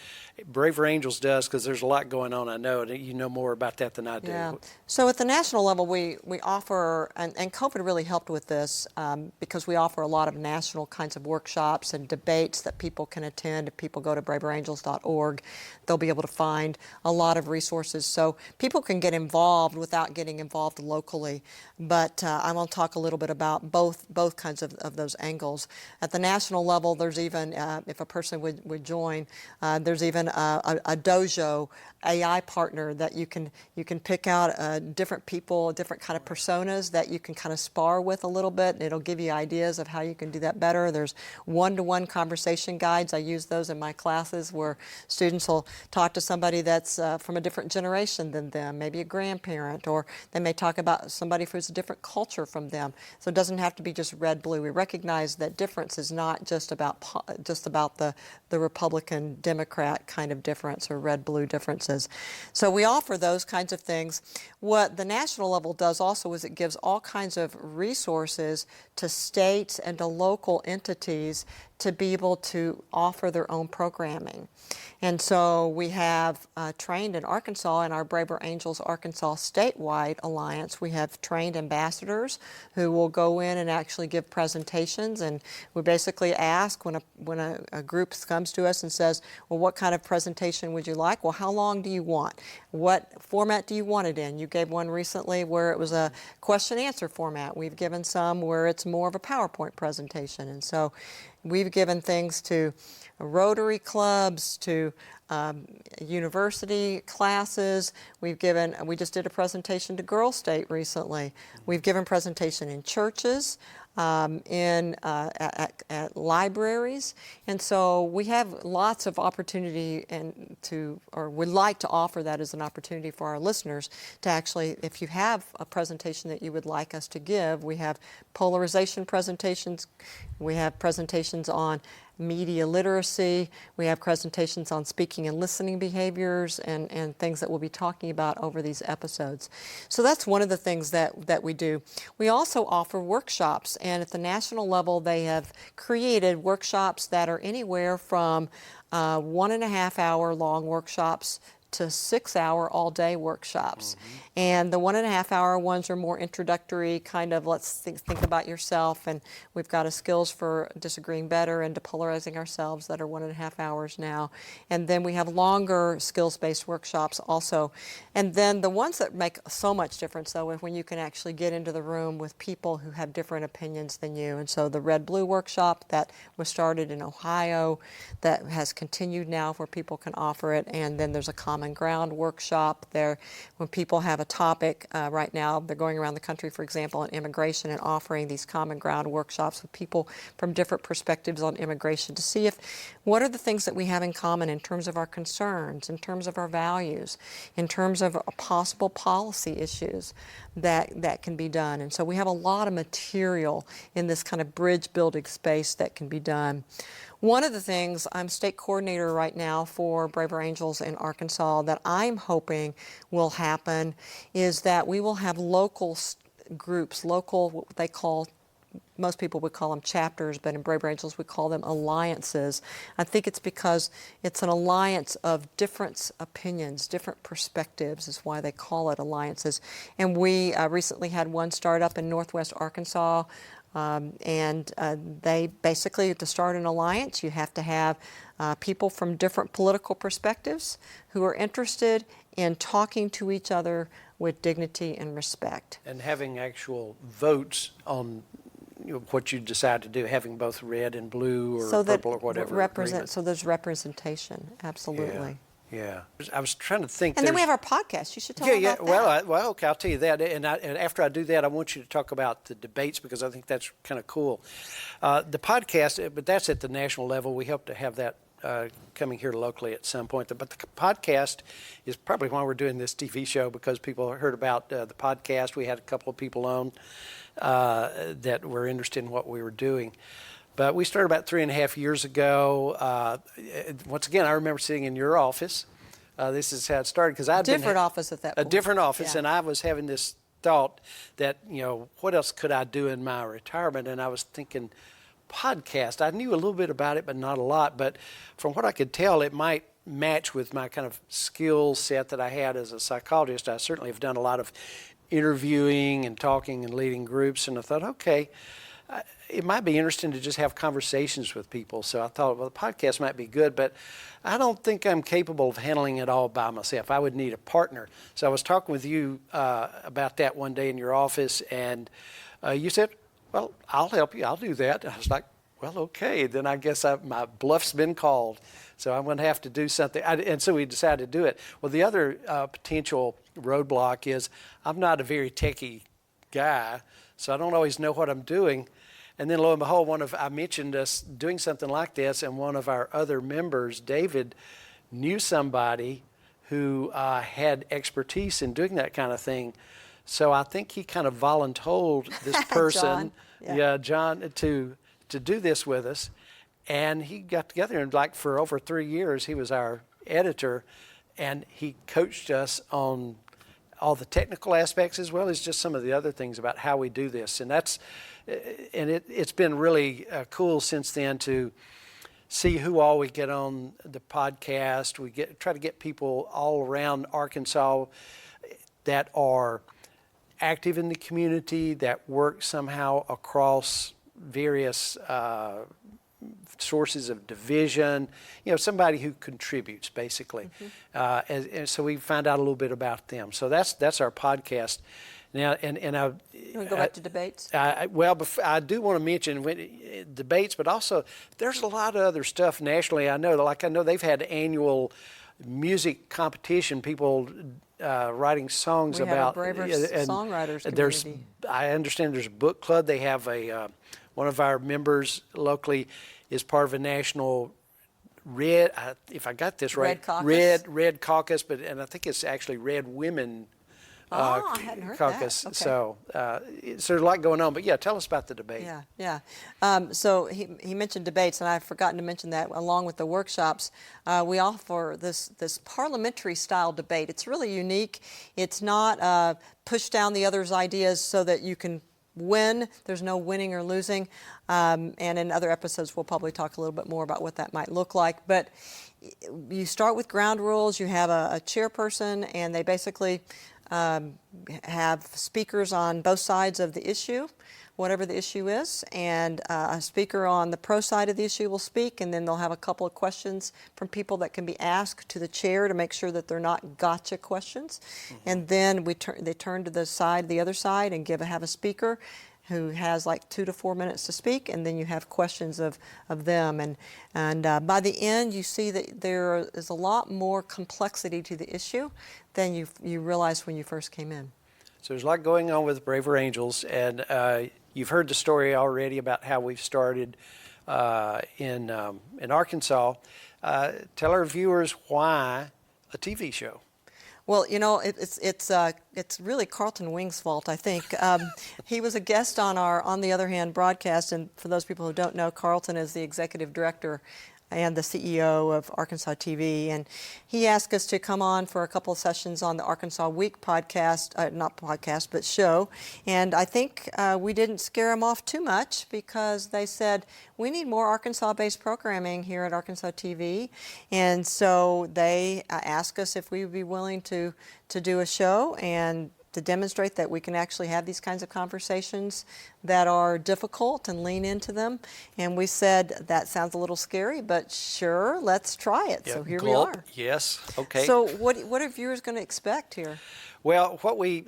Speaker 1: Braver Angels does, because there's a lot going on, I know, and you know more about that than I do.
Speaker 2: Yeah. So at the national level, we offer, and COVID really helped with this, because we offer a lot of national kinds of workshops and debates that people can attend. If people go to braverangels.org, they'll be able to find a lot of resources. So people can get involved without getting involved locally. But I want to talk a little bit about both kinds of of those angles. At the national level, there's even, if a person would join, there's even a dojo AI partner that you can pick out different people, different kind of personas that you can kind of spar with a little bit, and it'll give you ideas of how you can do that better. There's one-to-one conversation guides. I use those in my classes where students will talk to somebody that's from a different generation than them, maybe a grandparent, or they may talk about somebody who's a different culture from them. So it doesn't have to be just red-blue. We recognize that difference is not just about the Republican-Democrat kind of difference or red-blue differences. So we offer those kinds of things. What the national level does also is it gives all kinds of resources to states and to local entities to be able to offer their own programming. And so we have trained in Arkansas, in our Braver Angels Arkansas statewide alliance, we have trained ambassadors who will go in and actually give presentations, and we basically ask when a group comes to us and says, well, what kind of presentation would you like? Well, how long do you want? What format do you want it in? You gave one recently where it was a question-answer format. We've given some where it's more of a PowerPoint presentation, and so we've given things to Rotary clubs, to university classes. We just did a presentation to Girl State recently. We've given presentation in churches, at libraries, and so we have lots of opportunity or would like to offer that as an opportunity for our listeners to actually, if you have a presentation that you would like us to give, we have polarization presentations, we have presentations on media literacy, we have presentations on speaking and listening behaviors and things that we'll be talking about over these episodes. So that's one of the things that we do. We also offer workshops, and at the national level they have created workshops that are anywhere from 1.5 hour long workshops to 6-hour all-day workshops. Mm-hmm. And the 1.5 hour ones are more introductory, kind of let's think about yourself, and we've got a skills for disagreeing better and depolarizing ourselves that are 1.5 hours now. And then we have longer skills-based workshops also. And then the ones that make so much difference, though, is when you can actually get into the room with people who have different opinions than you. And so the Red-Blue workshop that was started in Ohio, that has continued now where people can offer it, and then there's a common ground workshop there when people have a topic. Right now they're going around the country, for example, on immigration and offering these common ground workshops with people from different perspectives on immigration to see what are the things that we have in common in terms of our concerns, in terms of our values, in terms of possible policy issues that can be done. And so we have a lot of material in this kind of bridge building space that can be done. One of the things, I'm state coordinator right now for Braver Angels in Arkansas, that I'm hoping will happen is that we will have local groups, what they call, most people would call them chapters, but in Braver Angels we call them alliances. I think it's because it's an alliance of different opinions, different perspectives is why they call it alliances. And we recently had one start up in Northwest Arkansas. They basically, to start an alliance, you have to have people from different political perspectives who are interested in talking to each other with dignity and respect.
Speaker 1: And having actual votes on what you decide to do, having both red and blue or purple or whatever.
Speaker 2: So there's representation, absolutely.
Speaker 1: Yeah, I was trying to think.
Speaker 2: And then we have our podcast. You should tell them about that.
Speaker 1: Well, okay, I'll tell you that. And after I do that, I want you to talk about the debates because I think that's kind of cool. The podcast, but that's at the national level. We hope to have that coming here locally at some point. But the podcast is probably why we're doing this TV show, because people heard about the podcast. We had a couple of people on that were interested in what we were doing. But we started about 3.5 years ago. Once again, I remember sitting in your office. This is how it started, because I'd
Speaker 2: different office at that point.
Speaker 1: A different office,
Speaker 2: yeah.
Speaker 1: And I was having this thought that, what else could I do in my retirement? And I was thinking, podcast. I knew a little bit about it, but not a lot. But from what I could tell, it might match with my kind of skill set that I had as a psychologist. I certainly have done a lot of interviewing and talking and leading groups, and I thought, okay, it might be interesting to just have conversations with people. So I thought, well, the podcast might be good, but I don't think I'm capable of handling it all by myself. I would need a partner. So I was talking with you about that one day in your office, and you said, well, I'll help you. I'll do that. I was like, well, okay. Then I guess my bluff's been called. So I'm going to have to do something. And so we decided to do it. Well, the other potential roadblock is I'm not a very techie guy, so I don't always know what I'm doing. And then lo and behold, I mentioned us doing something like this, and one of our other members, David, knew somebody who had expertise in doing that kind of thing. So I think he kind of voluntold this person, John, to do this with us. And he got together, and like for over 3 years, he was our editor, and he coached us on all the technical aspects as well as just some of the other things about how we do this. And it's been really cool since then to see who all we get on the podcast. We try to get people all around Arkansas that are active in the community, that work somehow across various sources of division, somebody who contributes basically. And so we find out a little bit about them. So that's our podcast. Now, and I, you
Speaker 2: want to go back to debates?
Speaker 1: I do want to mention debates, but also there's a lot of other stuff nationally. I know they've had annual music competition, people writing songs about.
Speaker 2: We have a braver songwriters community.
Speaker 1: I understand there's a book club. They have one of our members locally is part of a national if I got this right, Red Caucus, and I think it's actually Red Women
Speaker 2: I hadn't heard
Speaker 1: Caucus.
Speaker 2: That. Okay.
Speaker 1: So there's a lot going on. But yeah, tell us about the debate.
Speaker 2: Yeah. So he mentioned debates, and I've forgotten to mention that along with the workshops, we offer this parliamentary style debate. It's really unique. It's not push down the other's ideas so that you can win. There's no winning or losing. And in other episodes, we'll probably talk a little bit more about what that might look like. But you start with ground rules. You have a chairperson, and they basically have speakers on both sides of the issue, whatever the issue is, and a speaker on the pro side of the issue will speak, and then they'll have a couple of questions from people that can be asked to the chair to make sure that they're not gotcha questions. And then they turn to the other side and have a speaker who has like 2 to 4 minutes to speak, and then you have questions of them. And by the end, you see that there is a lot more complexity to the issue than you realized when you first came in.
Speaker 1: So there's a lot going on with Braver Angels, and you've heard the story already about how we've started in Arkansas. Tell our viewers why a TV show.
Speaker 2: Well, it's really Carlton Wing's fault, I think. He was a guest on our On the Other Hand broadcast, and for those people who don't know, Carlton is the executive director and the CEO of Arkansas TV, and he asked us to come on for a couple of sessions on the Arkansas Week podcast, not podcast, but show, and I think we didn't scare him off too much because they said, we need more Arkansas-based programming here at Arkansas TV, and so they asked us if we would be willing to do a show and to demonstrate that we can actually have these kinds of conversations that are difficult and lean into them. And we said, that sounds a little scary, but sure, let's try it.
Speaker 1: Yeah,
Speaker 2: so here we are.
Speaker 1: Yes, okay.
Speaker 2: So what are viewers going to expect here?
Speaker 1: Well,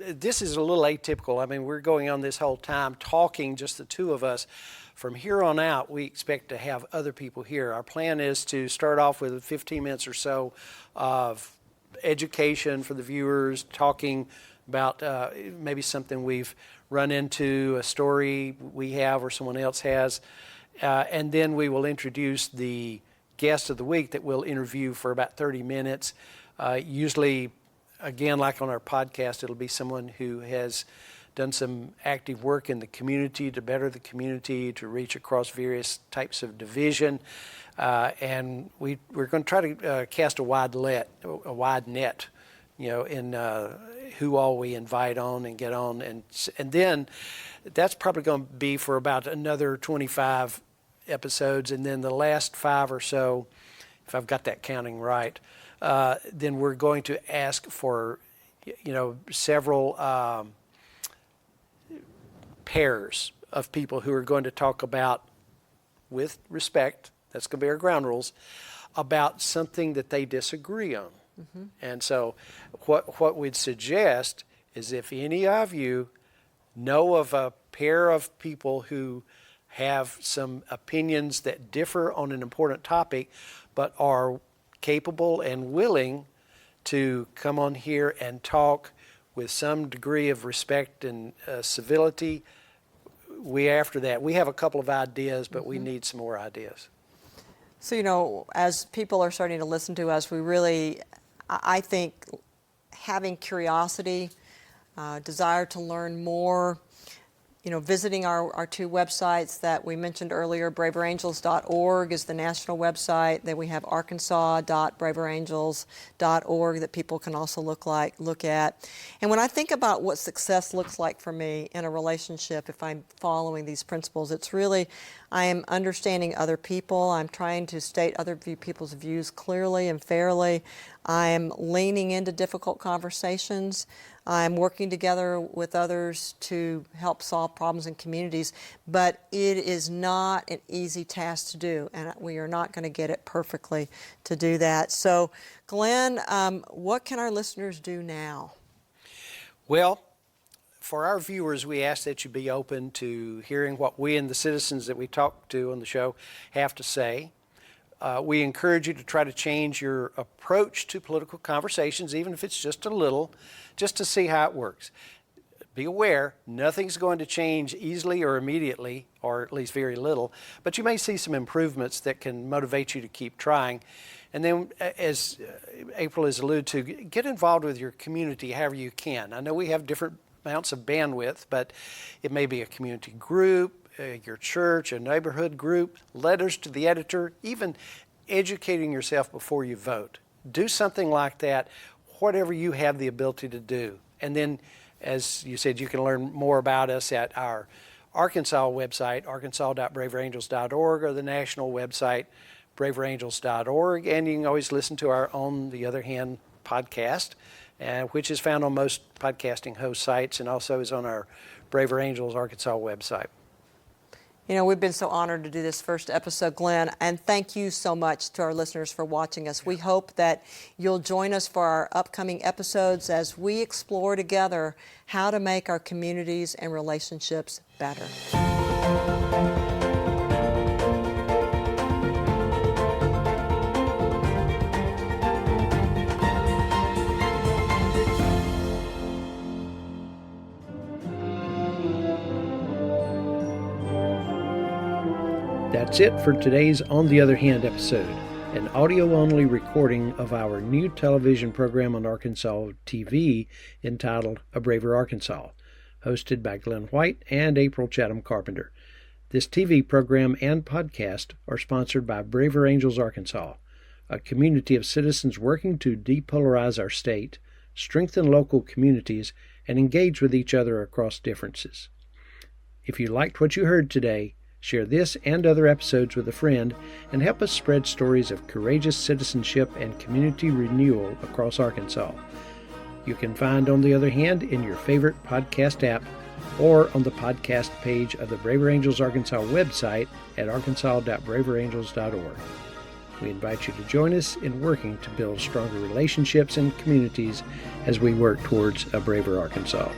Speaker 1: this is a little atypical. I mean, we're going on this whole time talking, just the two of us. From here on out, we expect to have other people here. Our plan is to start off with 15 minutes or so of education for the viewers, talking about maybe something we've run into, a story we have or someone else has, and then we will introduce the guest of the week that we'll interview for about 30 minutes. Usually, again, like on our podcast, it'll be someone who has done some active work in the community to better the community, to reach across various types of division, and we're going to try to cast a wide net, in who all we invite on and get on, and then that's probably going to be for about another 25 episodes, and then the last 5 or so, if I've got that counting right, then we're going to ask for, several pairs of people who are going to talk about, with respect, that's going to be our ground rules, about something that they disagree on. And so what we'd suggest is if any of you know of a pair of people who have some opinions that differ on an important topic, but are capable and willing to come on here and talk with some degree of respect and civility, we have a couple of ideas, but we need some more ideas.
Speaker 2: So, as people are starting to listen to us, I think having curiosity, desire to learn more, visiting our two websites that we mentioned earlier, braverangels.org is the national website. Then we have arkansas.braverangels.org that people can also look at. And when I think about what success looks like for me in a relationship, if I'm following these principles, it's really I am understanding other people. I'm trying to state other people's views clearly and fairly. I'm leaning into difficult conversations. I'm working together with others to help solve problems in communities, but it is not an easy task to do, and we are not going to get it perfectly to do that. So, Glenn, what can our listeners do now?
Speaker 1: Well, for our viewers, we ask that you be open to hearing what we and the citizens that we talk to on the show have to say. We encourage you to try to change your approach to political conversations, even if it's just a little, just to see how it works. Be aware, nothing's going to change easily or immediately, or at least very little, but you may see some improvements that can motivate you to keep trying. And then, as April has alluded to, get involved with your community however you can. I know we have different amounts of bandwidth, but it may be a community group, your church, a neighborhood group, letters to the editor, even educating yourself before you vote. Do something like that, whatever you have the ability to do. And then, as you said, you can learn more about us at our Arkansas website, arkansas.braverangels.org, or the national website, braverangels.org. And you can always listen to our On the Other Hand podcast, which is found on most podcasting host sites and also is on our Braver Angels Arkansas website.
Speaker 2: We've been so honored to do this first episode, Glenn, and thank you so much to our listeners for watching us. We hope that you'll join us for our upcoming episodes as we explore together how to make our communities and relationships better.
Speaker 1: That's it for today's On the Other Hand episode, an audio-only recording of our new television program on Arkansas TV entitled A Braver Arkansas, hosted by Glen White and April Chatham-Carpente. This TV program and podcast are sponsored by Braver Angels Arkansas, a community of citizens working to depolarize our state, strengthen local communities, and engage with each other across differences. If you liked what you heard today, share this and other episodes with a friend and help us spread stories of courageous citizenship and community renewal across Arkansas. You can find On the Other Hand in your favorite podcast app or on the podcast page of the Braver Angels Arkansas website at arkansas.braverangels.org. We invite you to join us in working to build stronger relationships and communities as we work towards a braver Arkansas.